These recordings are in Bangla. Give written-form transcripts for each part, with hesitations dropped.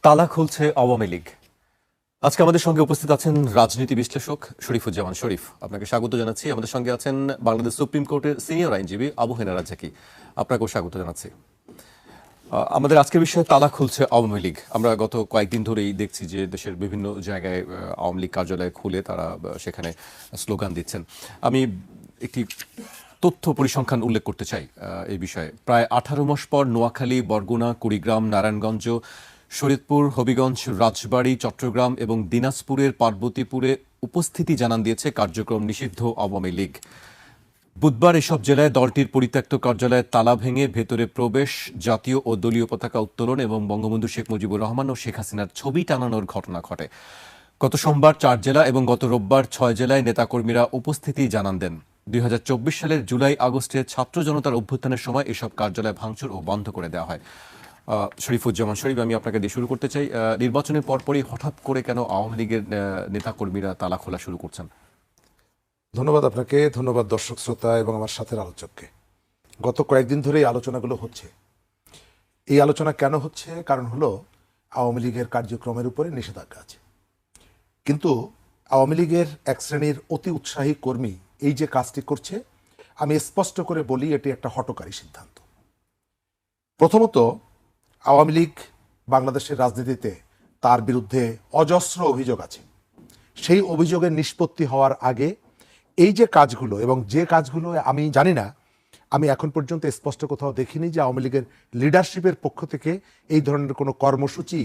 তালা খুলছে আওয়ামী লীগ। আজকে আমাদের সঙ্গে উপস্থিত আছেন রাজনীতি বিশ্লেষক শরীফুজ্জামান শরীফ। আপনাকে স্বাগত জানাচ্ছি। আমাদের সঙ্গে আছেন বাংলাদেশ সুপ্রিম কোর্টের সিনিয়র আইনজীবী আবু হেনা রাজ্জাকি। আপনাকেও স্বাগত জানাচ্ছি। আমাদের আজকের বিষয়ে তালা খুলছে আওয়ামী লীগ। আমরা গত কয়েকদিন ধরেই দেখছি যে দেশের বিভিন্ন জায়গায় আওয়ামী লীগ কার্যালয় খুলে তারা সেখানে স্লোগান দিচ্ছেন। আমি একটি তথ্য পরিসংখ্যান উল্লেখ করতে চাই এই বিষয়ে। প্রায় 18 মাস পর নোয়াখালী, বরগুনা, কুড়িগ্রাম, নারায়ণগঞ্জ, শরীয়তপুর, হবিগঞ্জ, রাজবাড়ী, চট্টগ্রাম এবং দিনাজপুরের পার্বতীপুরে উপস্থিতি জানান দিয়েছে কার্যক্রম নিষিদ্ধ আওয়ামী লীগ। বুধবার এসব জেলায় দলটির পরিত্যক্ত কার্যালয়ে তালা ভেঙে ভেতরে প্রবেশ, জাতীয় ও দলীয় পতাকা উত্তোলন এবং বঙ্গবন্ধু শেখ মুজিবুর রহমান ও শেখ হাসিনার ছবি টানানোর ঘটনা ঘটে। গত সোমবার 4 জেলা এবং গত রোববার 6 জেলায় নেতাকর্মীরা উপস্থিতি জানান দেন। 2024 সালের জুলাই আগস্টে ছাত্র জনতার অভ্যুত্থানের সময় এসব কার্যালয় ভাঙচুর ও বন্ধ করে দেওয়া হয়। শরীফুজ্জামান শরীফ, আমি আপনাকে দিয়ে শুরু করতে চাই। নির্বাচনের পরপরই হঠাৎ করে কেন আওয়ামী লীগের নেতাকর্মীরা তালা খোলা শুরু করছেন? ধন্যবাদ আপনাকে, ধন্যবাদ দর্শক শ্রোতা এবং আমার সাথের আলোচককে। গত কয়েকদিন ধরে এই আলোচনাগুলো হচ্ছে। এই আলোচনা কেন হচ্ছে? কারণ হলো আওয়ামী লীগের কার্যক্রমের উপরে নিষেধাজ্ঞা আছে। কিন্তু আওয়ামী লীগের এক শ্রেণীর অতি উৎসাহী কর্মী এই যে কাজটি করছে, আমি স্পষ্ট করে বলি এটি একটা হঠকারী সিদ্ধান্ত। প্রথমত, আওয়ামী লীগ বাংলাদেশের রাজনীতিতে তার বিরুদ্ধে অজস্র অভিযোগ আছে। সেই অভিযোগের নিষ্পত্তি হওয়ার আগে এই যে কাজগুলো, এবং যে কাজগুলো আমি জানি না, আমি এখন পর্যন্ত স্পষ্ট কোথাও দেখিনি যে আওয়ামী লীগের লিডারশিপের পক্ষ থেকে এই ধরনের কোনো কর্মসূচি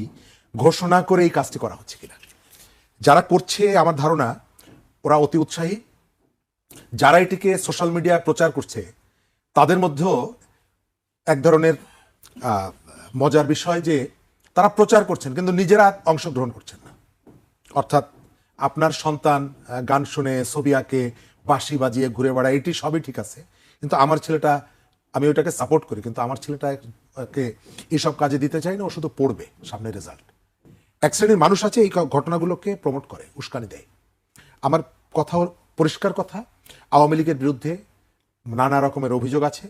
ঘোষণা করে এই কাজটি করা হচ্ছে কিনা। যারা করছে আমার ধারণা ওরা অতি উৎসাহী। যারা এটিকে সোশ্যাল মিডিয়ায় প্রচার করছে তাদের মধ্যেও এক ধরনের মজার বিষয় যে তারা প্রচার করছেন কিন্তু নিজেরা অংশগ্রহণ করছেন না। অর্থাৎ আপনার সন্তান গান শুনে, ছবি আঁকে, বাঁশি বাজিয়ে ঘুরে বেড়ায়, এটি সবই ঠিক আছে, কিন্তু আমার ছেলেটা, আমি ওইটাকে সাপোর্ট করি, কিন্তু আমার ছেলেটাকে এইসব কাজে দিতে চাই না, ও শুধু পড়বে সামনে রেজাল্ট। এক শ্রেণীর মানুষ আছে এই ঘটনাগুলোকে প্রমোট করে, উস্কানি দেয়। আমার কথা, পরিষ্কার কথা, আওয়ামী লীগের বিরুদ্ধে নানা রকমের অভিযোগ আছে,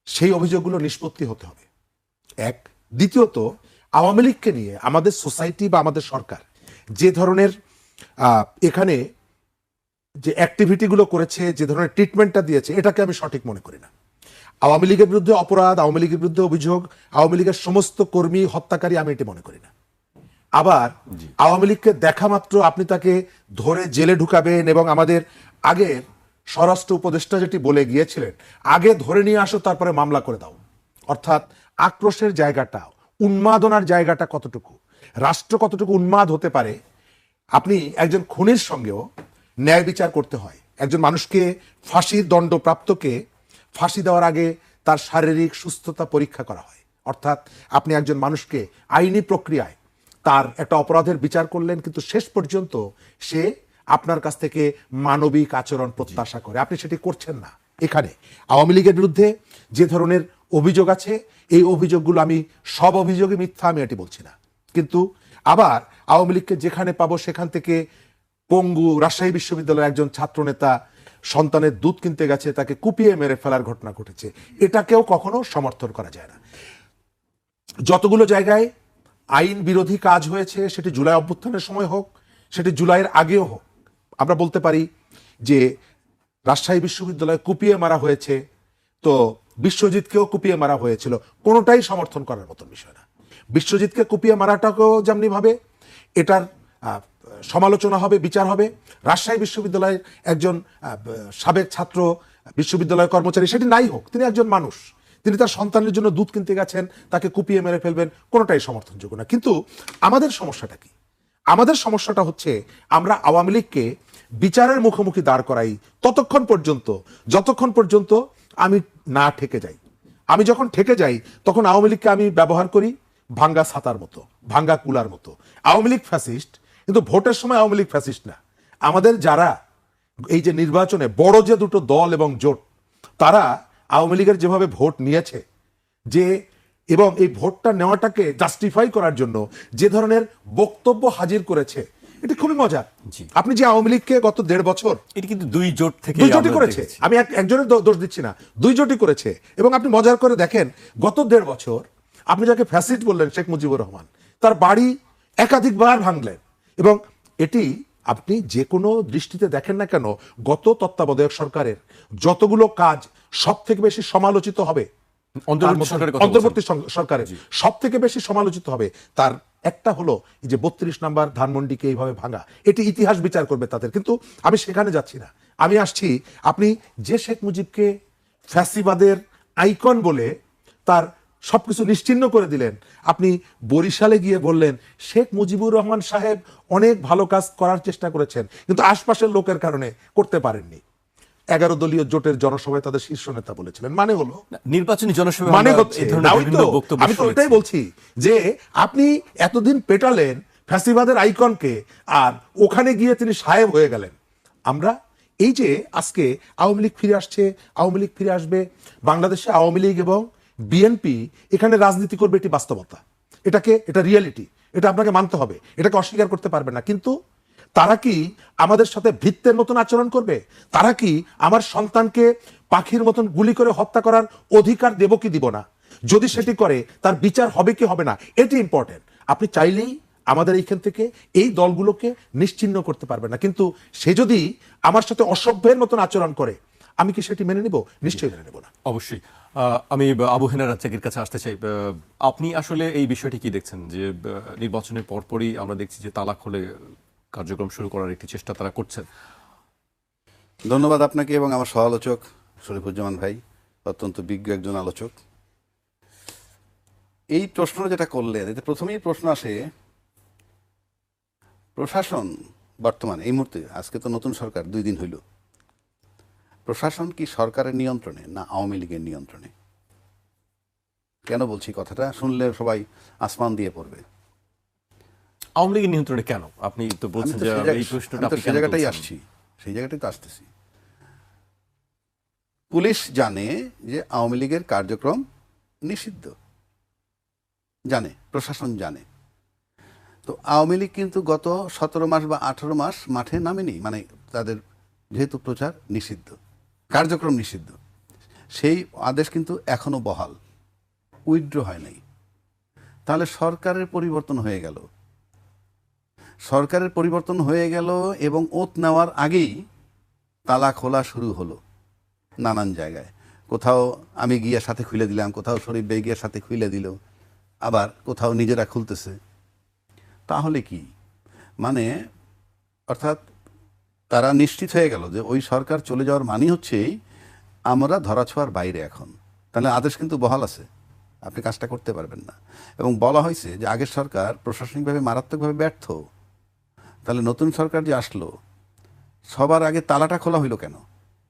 সেই অভিযোগগুলো নিষ্পত্তি হতে হবে এক। দ্বিতীয়ত, আওয়ামী লীগকে নিয়ে আমাদের সোসাইটি বা আমাদের সরকার যে ধরনের এখানে যে অ্যাক্টিভিটিগুলো করেছে, যে ধরনের ট্রিটমেন্টটা দিয়েছে, এটাকে আমি সঠিক মনে করি না। আওয়ামী লীগের বিরুদ্ধে অপরাধ, আওয়ামী লীগের বিরুদ্ধে অভিযোগ, আওয়ামী লীগের সমস্ত কর্মী হত্যাকারী, আমি এটি মনে করি না। আবার আওয়ামী লীগকে দেখা মাত্র আপনি তাকে ধরে জেলে ঢুকাবেন, এবং আমাদের আগের স্বরাষ্ট্র উপদেষ্টা যেটি বলে গিয়েছিলেন, আগে ধরে নিয়ে আসো তারপরে মামলা করে দাও। অর্থাৎ আক্রোশের জায়গাটা, উন্মাদনার জায়গাটা কতটুকু, রাষ্ট্র কতটুকু উন্মাদ হতে পারে। আপনি একজন খুনির সঙ্গেও ন্যায় বিচার করতে হয়। একজন মানুষকে, ফাঁসির দণ্ডপ্রাপ্তকে ফাঁসি দেওয়ার আগে তার শারীরিক সুস্থতা পরীক্ষা করা হয়। অর্থাৎ আপনি একজন মানুষকে আইনি প্রক্রিয়ায় তার একটা অপরাধের বিচার করলেন, কিন্তু শেষ পর্যন্ত সে আপনার কাছ থেকে মানবিক আচরণ প্রত্যাশা করে, আপনি সেটি করছেন না। এখানে আওয়ামী লীগের বিরুদ্ধে যে ধরনের অভিযোগ আছে, এই অভিযোগগুলো আমি সব অভিযোগই মিথ্যা, আমি এটি বলছি না, কিন্তু আবার আওয়ামী লীগকে যেখানে পাবো সেখান থেকে পঙ্গু রাজশাহী বিশ্ববিদ্যালয়ের একজন ছাত্রনেতা সন্তানের দুধ কিনতে গেছে, তাকে কুপিয়ে মেরে ফেলার ঘটনা ঘটেছে, এটাকেও কখনো সমর্থন করা যায় না। যতগুলো জায়গায় আইন বিরোধী কাজ হয়েছে, সেটি জুলাই অভ্যুত্থানের সময় হোক, সেটি জুলাইয়ের আগেও হোক, আমরা বলতে পারি যে রাজশাহী বিশ্ববিদ্যালয়ে কুপিয়ে মারা হয়েছে, তো বিশ্বজিৎকেও কুপিয়ে মারা হয়েছিল, কোনোটাই সমর্থন করার মতন বিষয় না। বিশ্বজিৎকে কুপিয়ে মারাটাকেও যেমনি ভাবে এটার সমালোচনা হবে, বিচার হবে। রাজশাহী বিশ্ববিদ্যালয়ের একজন সাবেক ছাত্র, বিশ্ববিদ্যালয় কর্মচারী, সেটি নাই হোক, তিনি একজন মানুষ, তিনি তার সন্তানের জন্য দুধ কিনতে গেছেন, তাকে কুপিয়ে মেরে ফেলবেন, কোনোটাই সমর্থনযোগ্য না। কিন্তু আমাদের সমস্যাটা কি? আমাদের সমস্যাটা হচ্ছে আমরা আওয়ামী লীগকে বিচারের মুখোমুখি দাঁড় করাই যতক্ষণ পর্যন্ত আমি না ঠেকে যাই। আমি যখন ঠেকে যাই তখন আওয়ামী লীগকে আমি ব্যবহার করি ভাঙ্গা ছাতার মতো, ভাঙ্গা কুলার মতো। আওয়ামী লীগ ফ্যাসিস্ট, কিন্তু ভোটের সময় আওয়ামী লীগ ফ্যাসিস্ট না। আমাদের যারা এই যে নির্বাচনে বড় যে দুটো দল এবং জোট, তারা আওয়ামী লীগের যেভাবে ভোট নিয়েছে, যে এবং এই ভোটটা নেওয়াটাকে জাস্টিফাই করার জন্য যে ধরনের বক্তব্য হাজির করেছে, এটি খুবই মজার। আপনি যে আওয়ামী লীগকে গত 1.5 বছর, এটি কিন্তু দুই জোটই করেছে, আমি একজনের দোষ দিচ্ছি না, 2 জোটই করেছে। এবং আপনি মজার করে দেখেন, গত 1.5 বছর আপনি যাকে ফ্যাসিস্ট বললেন শেখ মুজিবুর রহমান, তার বাড়ি একাধিকবার ভাঙলেন। এবং এটি আপনি যে কোনো দৃষ্টিতে দেখেন না কেন, গত তত্ত্বাবধায়ক সরকারের যতগুলো কাজ সব থেকে বেশি সমালোচিত হবে, অন্তর্বর্তী সরকারের সব থেকে বেশি সমালোচিত হবে, তার একটা হলো এই যে 32 নাম্বার ধানমন্ডিকে এইভাবে ভাঙা। এটি ইতিহাস বিচার করবে তাদের, কিন্তু আমি সেখানে যাচ্ছি না। আমি আসছি, আপনি যে শেখ মুজিবকে ফ্যাসিবাদের আইকন বলে তার সবকিছু নিশ্চিহ্ন করে দিলেন, আপনি বরিশালে গিয়ে বললেন শেখ মুজিবুর রহমান সাহেব অনেক ভালো কাজ করার চেষ্টা করেছেন, কিন্তু আশপাশের লোকের কারণে করতে পারেননি। 11 দলীয় জোটের জনসভায় তাদের শীর্ষ নেতা বলেছিলেন। মানে হলো নির্বাচনী জনসভায় মানে হচ্ছে, আমি তো ওটাই বলছি যে আপনি এতদিন পেটালেন ফ্যাসিবাদের আইকনকে, আর ওখানে গিয়ে তিনি সাহেব হয়ে গেলেন। আমরা এই যে আজকে আওয়ামী লীগ ফিরে আসছে, আওয়ামী লীগ ফিরে আসবে, বাংলাদেশে আওয়ামী লীগ এবং বিএনপি এখানে রাজনীতি করবে, এটি বাস্তবতা, এটা রিয়েলিটি, এটা আপনাকে মানতে হবে, এটাকে অস্বীকার করতে পারবে না। কিন্তু তারা কি আমাদের সাথে ভৃত্যের মতন আচরণ করবে? তারা কি আমার সন্তানকে পাখির মতন গুলি করে হত্যা করার অধিকার দেব কি দিব না? যদি সেটি করে তার বিচার হবে কি হবে না, এটি ইম্পর্টেন্ট। আপনি চাইলেই আমাদের এইখান থেকে এই দলগুলোকে নিশ্চিহ্ন করতে পারবে না, কিন্তু সে যদি আমার সাথে অসভ্যের মতন আচরণ করে, আমি কি সেটি মেনে নেব? নিশ্চয়ই মেনে নেব না। অবশ্যই। আমি আবু হেনা রাজ্জাকের কাছে আসতে চাই। আপনি আসলে এই বিষয়টি কি দেখছেন যে নির্বাচনের পরপরই আমরা দেখছি যে তালা খুলে কার্যক্রম শুরু করার একটি চেষ্টা তারা করছেন? ধন্যবাদ আপনাকে এবং আমার সহ-আলোচক শরীফুজ্জামান ভাই, অত্যন্ত বিজ্ঞ একজন আলোচক। এই প্রশ্ন যেটা করলেন, এতে প্রথমেই প্রশ্ন আসে, প্রশাসন বর্তমানে এই মুহূর্তে, আজকে তো নতুন সরকার 2 দিন হইল, প্রশাসন কি সরকারের নিয়ন্ত্রণে না আওয়ামী লীগের নিয়ন্ত্রণে? কেন বলছি কথাটা, শুনলে সবাই আসমান দিয়ে পড়বে। আওয়ামী লীগের নিয়ন্ত্রণে কেন? আপনি তো বলছেন যে এই প্রশ্নটা আপনি সেই জায়গাটাই আসছি, সেই জায়গাটাই তো আসতেছি। পুলিশ জানে যে আওয়ামী লীগের কার্যক্রম নিষিদ্ধ, জানে, প্রশাসন জানে। তো আওয়ামী লীগ কিন্তু গত 17 মাস বা 18 মাস মাঠে নামেনি, মানে তাদের যেহেতু প্রচার নিষিদ্ধ, কার্যক্রম নিষিদ্ধ, সেই আদেশ কিন্তু এখনো বহাল, উইথড্র হয় নাই। তাহলে সরকারের পরিবর্তন হয়ে গেল, সরকারের পরিবর্তন হয়ে গেল এবং ওত নেওয়ার আগেই তালা খোলা শুরু হলো নানান জায়গায়। কোথাও আমি গিয়ে সাথে খুলে দিলাম, কোথাও শরীফ বেগ গিয়ে সাথে খুলে দিল, আবার কোথাও নিজেরা খুলতেছে। তাহলে কি মানে, অর্থাৎ তারা নিশ্চিত হয়ে গেল যে ওই সরকার চলে যাওয়ার মানে হচ্ছে আমরা ধরাছোঁয়ার বাইরে এখন। তাহলে আদেশ কিন্তু বহাল আছে, আপনি কাজটা করতে পারবেন না। এবং বলা হয়েছে যে আগের সরকার প্রশাসনিকভাবে মারাত্মকভাবে ব্যর্থ, তাহলে নতুন সরকার যে আসলো, সবার আগে তালাটা খোলা হইলো কেন?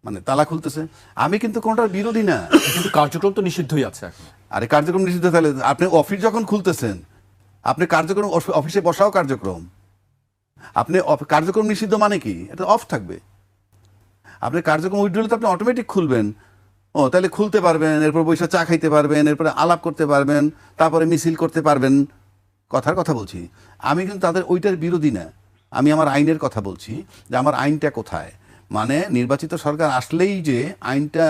মানে তালা খুলতেছে, আমি কিন্তু কোনোটার বিরোধী না, কিন্তু কার্যক্রম তো নিষিদ্ধই আছে এখন। আরে কার্যক্রম নিষিদ্ধ, তাহলে আপনি অফিস যখন খুলতেছেন, আপনি কার্যক্রম অফিসে বসাও কার্যক্রম, আপনি কার্যক্রম নিষিদ্ধ মানে কি? এটা অফ থাকবে। আপনি কার্যক্রম উইথড্রলে তো আপনি অটোমেটিক খুলবেন, ও তাহলে খুলতে পারবেন, এরপর বৈশা চা খাইতে পারবেন, এরপরে আলাপ করতে পারবেন, তারপরে মিছিল করতে পারবেন। কথার কথা বলছি, আমি কিন্তু তাদের ওইটার বিরোধী না, আমি আমার আইনের কথা বলছি যে আমার আইনটা কোথায়। মানে নির্বাচিত সরকার আসলেই যে আইনটা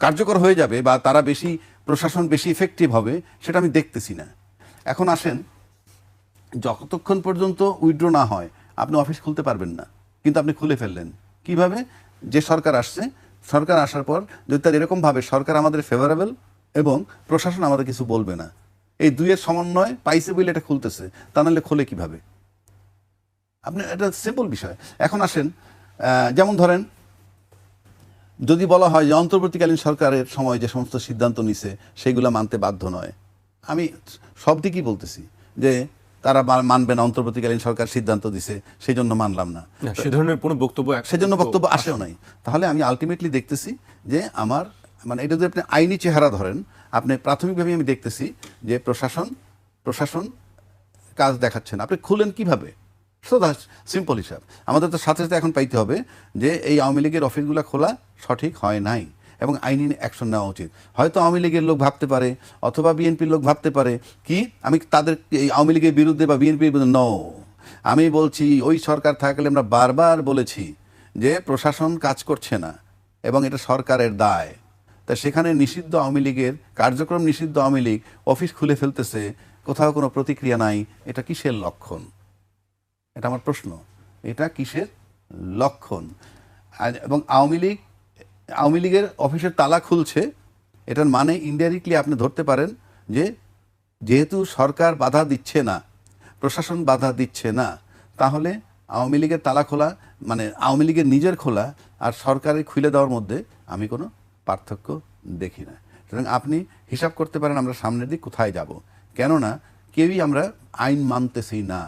কার্যকর হয়ে যাবে বা তারা বেশি, প্রশাসন বেশি ইফেক্টিভ হবে, সেটা আমি দেখতেছি না। এখন আসেন, যতক্ষণ পর্যন্ত উইথড্র না হয় আপনি অফিস খুলতে পারবেন না, কিন্তু আপনি খুলে ফেললেন কিভাবে? যে সরকার আসছে, সরকার আসার পর যদি তার এরকমভাবে সরকার আমাদের ফেভারেবল এবং প্রশাসন আমাদের কিছু বলবে না, এই দুইয়ের সমন্বয় পাইছে বলে এটা খুলতেছে, তা নাহলে খোলে কিভাবে? আপনি, এটা সিম্পল বিষয়। এখন আসেন, যেমন ধরেন যদি বলা হয় যে অন্তর্বর্তীকালীন সরকারের সময় যে সমস্ত সিদ্ধান্ত নিছে সেগুলো মানতে বাধ্য নয়, আমি সব দিকই বলতেছি যে তারা মানবে না, অন্তর্বর্তীকালীন সরকার সিদ্ধান্ত দিছে সেই জন্য মানলাম না, সে ধরনের কোনো বক্তব্য, সেজন্য বক্তব্য আসেও নাই। তাহলে আমি আলটিমেটলি দেখতেছি যে আমার, মানে এটা যদি আপনি আইনি চেহারা ধরেন, আপনি প্রাথমিকভাবে আমি দেখতেছি যে প্রশাসন কাজ দেখাচ্ছে না, আপনি খুলেন কিভাবে? সো দ্যাটস সিম্পল হিসাব। আমাদের তো সাথে সাথে এখন পাইতে হবে যে এই আওয়ামী লীগের অফিসগুলো খোলা সঠিক হয় নাই এবং আইনি অ্যাকশন নেওয়া উচিত। হয়তো আওয়ামী লীগের লোক ভাবতে পারে অথবা বিএনপির লোক ভাবতে পারে কি আমি তাদের এই আওয়ামী লীগের বিরুদ্ধে বা বিএনপির বিরুদ্ধে, নো, আমি বলছি ওই সরকার থাকলে আমরা বারবার বলেছি যে প্রশাসন কাজ করছে না এবং এটা সরকারের দায়। তা সেখানে নিষিদ্ধ আওয়ামী লীগের কার্যক্রম, নিষিদ্ধ আওয়ামী লীগ অফিস খুলে ফেলতেছে, কোথাও কোনো প্রতিক্রিয়া নাই, এটা কিসের লক্ষণ? এটা আমার প্রশ্ন, এটা কিসের লক্ষণ? এবং আওয়ামী লীগের অফিসের তালা খুলছে, এটার মানে ইনডাইরেক্টলি আপনি ধরতে পারেন যে যেহেতু সরকার বাধা দিচ্ছে না, প্রশাসন বাধা দিচ্ছে না, তাহলে আওয়ামী লীগের তালা খোলা মানে আওয়ামী লীগের নিজের খোলা আর সরকারের খুলে দেওয়ার মধ্যে আমি কোনো পার্থক্য দেখি না। সুতরাং আপনি হিসাব করতে পারেন আমরা সামনের দিক কোথায় যাব। কেননা কেউই আমরা আইন মানতেছি না,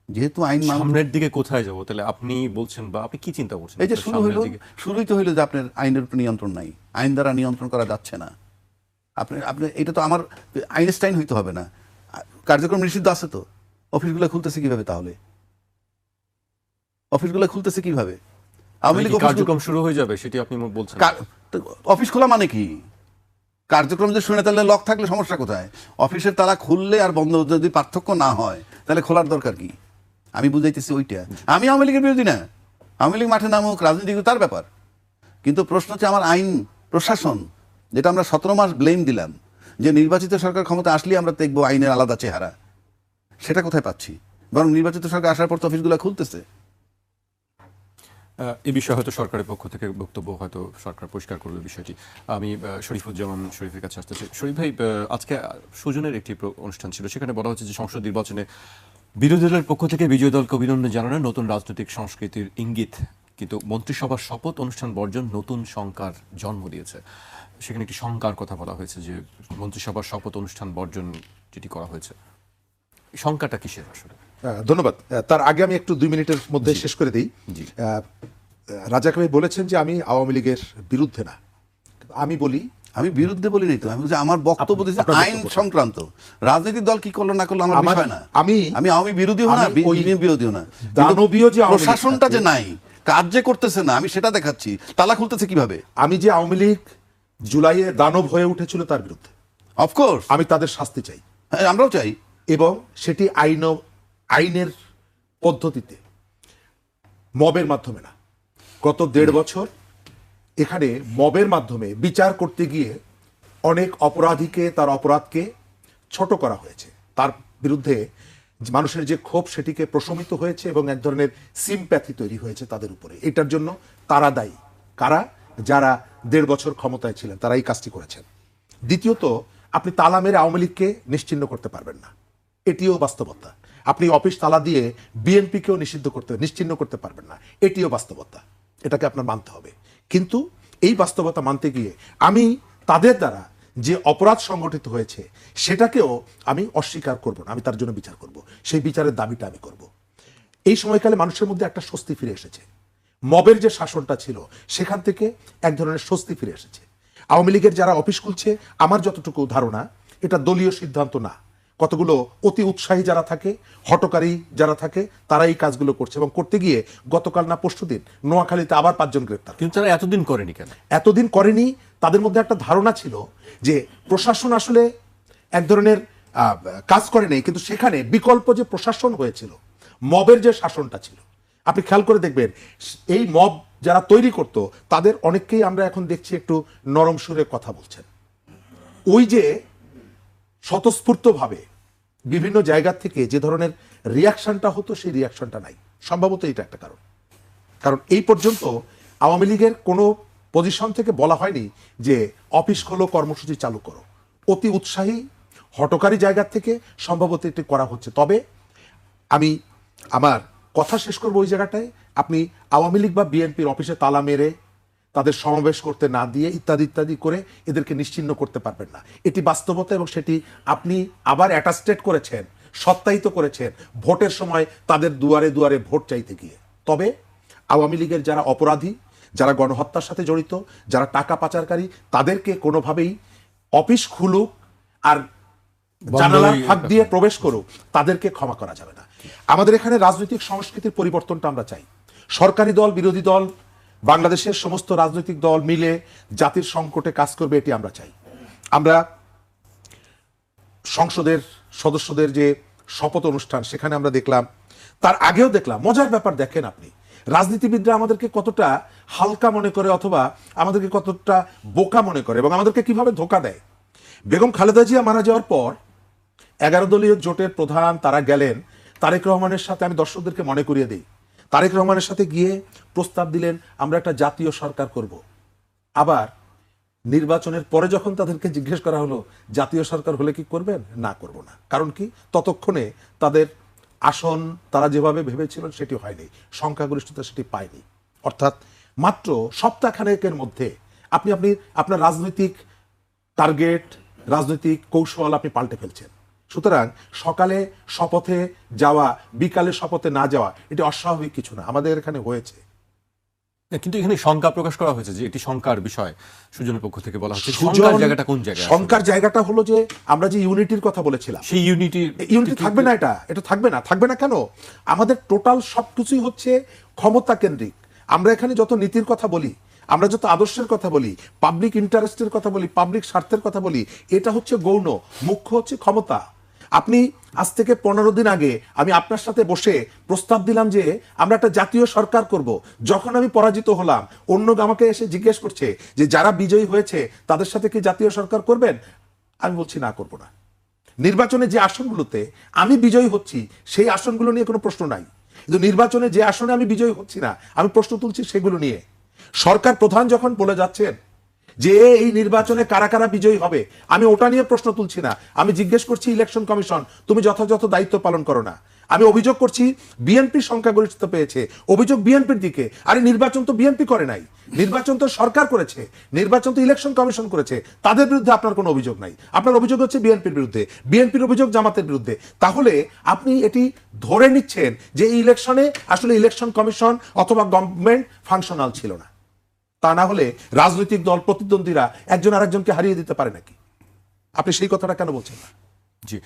যেহেতু আইন সামনের দিকে কোথায় যাব, তাহলে আপনি বলছেন বা আপনি কি চিন্তা করছেন? এই যে শুরুই তো হইলো যে আপনার আইনের উপর নিয়ন্ত্রণ নাই, আইন দ্বারা নিয়ন্ত্রণ করা যাচ্ছে না। আপনি আপনি এটা তো আমার আইনস্টাইন হইতে হবে না, কার্যক্রম নিষিদ্ধ আছে তো, অফিসগুলো খুলতেছে কিভাবে? তাহলে অফিসগুলো খুলতেছে কিভাবে? আওয়ামী লীগ কার্যক্রম শুরু হয়ে যাবে সেটি আপনি বলছেন? অফিস খোলা মানে কি? কার্যক্রম যে শুনে তাহলে লক থাকলে সমস্যা কোথায়? অফিসের তালা খুললে আর বন্ধ যদি পার্থক্য না হয় তাহলে খোলার দরকার কি? আমি বুঝাইতেছি ওইটা। আমি আওয়ামী লীগের বিরোধী না, আওয়ামী লীগ মাঠে নামুক, রাজনীতি তার ব্যাপার, কিন্তু প্রশ্ন হচ্ছে আমার আইন প্রশাসন, যেটা আমরা 17 মাস ব্লেম দিলাম যে নির্বাচিত সরকার ক্ষমতা আসলে আমরা দেখবো আইনের আলাদা চেহারা, সেটা কোথায় পাচ্ছি? বরং নির্বাচিত সরকার আসার পর তো অফিসগুলো খুলতেছে। এই বিষয়ে হয়তো সরকারের পক্ষ থেকে বক্তব্য হয়তো সরকার পরিষ্কার করবে বিষয়টি। আমি শরীফুজ্জামান শরীফের কাছে আসতেছি। শরীফ ভাই, আজকে সুজনের একটি অনুষ্ঠান ছিল, সেখানে বলা হচ্ছে যে সংসদ নির্বাচনে বিরোধী দলের পক্ষ থেকে বিজয়ী দলকে অভিনন্দন জানানো নতুন রাজনৈতিক সংস্কৃতির ইঙ্গিত, কিন্তু মন্ত্রিসভার শপথ অনুষ্ঠান বর্জন নতুন শঙ্কার জন্ম দিয়েছে। সেখানে একটি শঙ্কার কথা বলা হয়েছে যে মন্ত্রিসভার শপথ অনুষ্ঠান বর্জন যেটি করা হয়েছে, শঙ্কাটা কিসের আসলে? ধন্যবাদ। তার আগে আমি একটু 2 মিনিটের মধ্যে শেষ করে দিই। রাজাক ভাই বলেছেন যে আমি আওয়ামী লীগের বিরুদ্ধে না, আমি বলি আমি বিরুদ্ধে বলি নাই তো, আমি বলছি আমার বক্তব্য দিচ্ছি আইন সংক্রান্ত। রাজনৈতিক দল কি করলো না করলো আমার বিষয় না। আমি আওয়ামী বিরোধীও না, বিরোধীও না, দানবীয় যে প্রশাসনটা যে নাই, কাজ যে করতেছে না, আমি সেটা দেখাচ্ছি। তালা খুলতেছে কিভাবে? আমি যে আওয়ামী লীগ জুলাইয়ে দানব হয়ে উঠেছিল তার বিরুদ্ধে, অফকোর্স আমি তাদের শাস্তি চাই, আমরাও চাই, এবং সেটি আইনের পদ্ধতিতে, মবের মাধ্যমে না। গত 1.5 বছর এখানে মবের মাধ্যমে বিচার করতে গিয়ে অনেক অপরাধীকে তার অপরাধকে ছোট করা হয়েছে, তার বিরুদ্ধে মানুষের যে ক্ষোভ সেটিকে প্রশমিত হয়েছে এবং এক ধরনের সিম্প্যাথি তৈরি হয়েছে তাদের উপরে। এটার জন্য তারা দায়ী। কারা? যারা 1.5 বছর ক্ষমতায় ছিলেন, তারা এই কাজটি করেছেন। দ্বিতীয়ত, আপনি তালা মেরে আওয়ামী লীগকে নিশ্চিহ্ন করতে পারবেন না, এটিও বাস্তবতা। আপনি অফিস তালা দিয়ে বিএনপিকেও নিশ্চিহ্ন করতে পারবেন না, এটিও বাস্তবতা। এটাকে আপনার মানতে হবে। কিন্তু এই বাস্তবতা মানতে গিয়ে আমি তাদের দ্বারা যে অপরাধ সংগঠিত হয়েছে সেটাকেও আমি অস্বীকার করব না, আমি তার জন্য বিচার করব, সেই বিচারের দাবিটা আমি করব। এই সময়কালে মানুষের মধ্যে একটা স্বস্তি ফিরে এসেছে। মবের যে শাসনটা ছিল সেখান থেকে এক ধরনের স্বস্তি ফিরে এসেছে। আওয়ামী লীগের যারা অফিস খুলছে, আমার যতটুকু ধারণা এটা দলীয় সিদ্ধান্ত না, কতগুলো অতি উৎসাহী যারা থাকে, হটকারী যারা থাকে, তারা এই কাজগুলো করছে। এবং করতে গিয়ে গতকাল না পরশুদিন নোয়াখালীতে আবার 5 জন গ্রেপ্তার। কিন্তু তারা এতদিন করেনি কেন? এতদিন করেনি, তাদের মধ্যে একটা ধারণা ছিল যে প্রশাসন আসলে এক ধরনের কাজ করে নেই, কিন্তু সেখানে বিকল্প যে প্রশাসন হয়েছিল, মবের যে শাসনটা ছিল, আপনি খেয়াল করে দেখবেন এই মব যারা তৈরি করত তাদের অনেককেই আমরা এখন দেখছি একটু নরম সুরে কথা বলছেন। ওই যে স্বতঃস্ফূর্তভাবে বিভিন্ন জায়গা থেকে যে ধরনের রিয়াকশনটা হতো, সেই রিয়াকশনটা নাই। সম্ভবত এটা একটা কারণ এই পর্যন্ত আওয়ামী লীগের কোনো পজিশন থেকে বলা হয়নি যে অফিস খোলো, কর্মসূচি চালু করো। অতি উৎসাহী হটকারী জায়গা থেকে সম্ভবত এটি করা হচ্ছে। তবে আমি আমার কথা শেষ করবো ওই জায়গাটায়, আপনি আওয়ামী লীগ বা বিএনপির অফিসে তালা মেরে তাদের সমাবেশ করতে না দিয়ে ইত্যাদি ইত্যাদি করে এদেরকে নিশ্চিহ্ন করতে পারবেন না, এটি বাস্তবতা। এবং সেটি আপনি আবার অ্যাটাস্টেড করেছেন, সত্যায়িত করেছেন ভোটের সময় তাদের দুয়ারে দুয়ারে ভোট চাইতে গিয়ে। তবে আওয়ামী লীগের যারা অপরাধী, যারা গণহত্যার সাথে জড়িত, যারা টাকা পাচারকারী, তাদেরকে কোনোভাবেই অফিস খুলুক আর জানালার ফাঁক দিয়ে প্রবেশ করুক, তাদেরকে ক্ষমা করা যাবে না। আমাদের এখানে রাজনৈতিক সংস্কৃতির পরিবর্তনটা আমরা চাই। সরকারি দল, বিরোধী দল, বাংলাদেশের সমস্ত রাজনৈতিক দল মিলে জাতির সংকটে কাজ করবে, এটি আমরা চাই। আমরা সংসদের সদস্যদের যে শপথ অনুষ্ঠান, সেখানে আমরা দেখলাম, তার আগেও দেখলাম, মজার ব্যাপার দেখেন আপনি, রাজনীতিবিদরা আমাদেরকে কতটা হালকা মনে করে অথবা আমাদেরকে কতটা বোকা মনে করে এবং আমাদেরকে কিভাবে ধোঁকা দেয়। বেগম খালেদা জিয়া মারা যাওয়ার পর 11 দলীয় জোটের প্রধান তারা গেলেন তারেক রহমানের সাথে, আমি দর্শকদেরকে মনে করিয়ে দিই, তারেক রহমানের সাথে গিয়ে প্রস্তাব দিলেন আমরা একটা জাতীয় সরকার করব। আবার নির্বাচনের পরে যখন তাদেরকে জিজ্ঞেস করা হলো জাতীয় সরকার হলে কি করবেন, না করব না। কারণ কি, ততক্ষণে তাদের আসন তারা যেভাবে ভেবেছিলেন সেটি হয়নি, সংখ্যাগরিষ্ঠতা সেটি পায়নি। অর্থাৎ মাত্র সপ্তাহখানেকের মধ্যে আপনি আপনার রাজনৈতিক টার্গেট, রাজনৈতিক কৌশল আপনি পাল্টে ফেলছেন। সুতরাং সকালে শপথে যাওয়া, বিকালে শপথে না যাওয়া, এটি অস্বাভাবিক কিছু না, আমাদের এখানে হয়েছে। কিন্তু এখানে শঙ্কা প্রকাশ করা হয়েছে যে এটি শঙ্কার বিষয়, সুজনের পক্ষ থেকে বলা হচ্ছে। সুজন, শঙ্কার জায়গাটা কোন জায়গায়? শঙ্কার জায়গাটা হলো যে আমরা যে ইউনিটির কথা বলেছিলাম, সেই ইউনিটি থাকবে না। এটা থাকবে না কেন? আমাদের টোটাল সবকিছুই হচ্ছে ক্ষমতা কেন্দ্রিক। আমরা এখানে যত নীতির কথা বলি, আমরা যত আদর্শের কথা বলি, পাবলিক ইন্টারেস্টের কথা বলি, পাবলিক স্বার্থের কথা বলি, এটা হচ্ছে গৌণ, মুখ্য হচ্ছে ক্ষমতা। আপনি আজ থেকে 15 দিন আগে আমি আপনার সাথে বসে প্রস্তাব দিলাম যে আমরা একটা জাতীয় সরকার করব। যখন আমি পরাজিত হলাম, অন্য আমাকে এসে জিজ্ঞেস করছে যে যারা বিজয়ী হয়েছে তাদের সাথে কি জাতীয় সরকার করবেন? আমি বলছি না, করব না। নির্বাচনে যে আসনগুলোতে আমি বিজয়ী হচ্ছি সেই আসনগুলো নিয়ে কোনো প্রশ্ন নাই, কিন্তু নির্বাচনে যে আসনে আমি বিজয়ী হচ্ছি না, আমি প্রশ্ন তুলছি সেগুলো নিয়ে। সরকার প্রধান যখন বলে যাচ্ছেন যে এই নির্বাচনে কারা কারা বিজয়ী হবে, আমি ওটা নিয়ে প্রশ্ন তুলছি না। আমি জিজ্ঞেস করছি ইলেকশন কমিশন তুমি যথাযথ দায়িত্ব পালন করো না। আমি অভিযোগ করছি বিএনপি সংখ্যাগরিষ্ঠতা পেয়েছে, অভিযোগ বিএনপির দিকে। আরে নির্বাচন তো বিএনপি করে নাই, নির্বাচন তো সরকার করেছে, নির্বাচন তো ইলেকশন কমিশন করেছে। তাদের বিরুদ্ধে আপনার কোনো অভিযোগ নাই, আপনার অভিযোগ হচ্ছে বিএনপির বিরুদ্ধে, বিএনপির অভিযোগ জামাতের বিরুদ্ধে। তাহলে আপনি এটি ধরে নিচ্ছেন যে এই ইলেকশনে আসলে ইলেকশন কমিশন অথবা গভর্নমেন্ট ফাংশনাল ছিল না। তা না হলে রাজনৈতিক দল প্রতিদ্বন্দ্বীরা একজন আরেকজনকে হারিয়ে দিতে পারে নাকি? আপনি সেই কথাটা কেন বলছেন না? জি।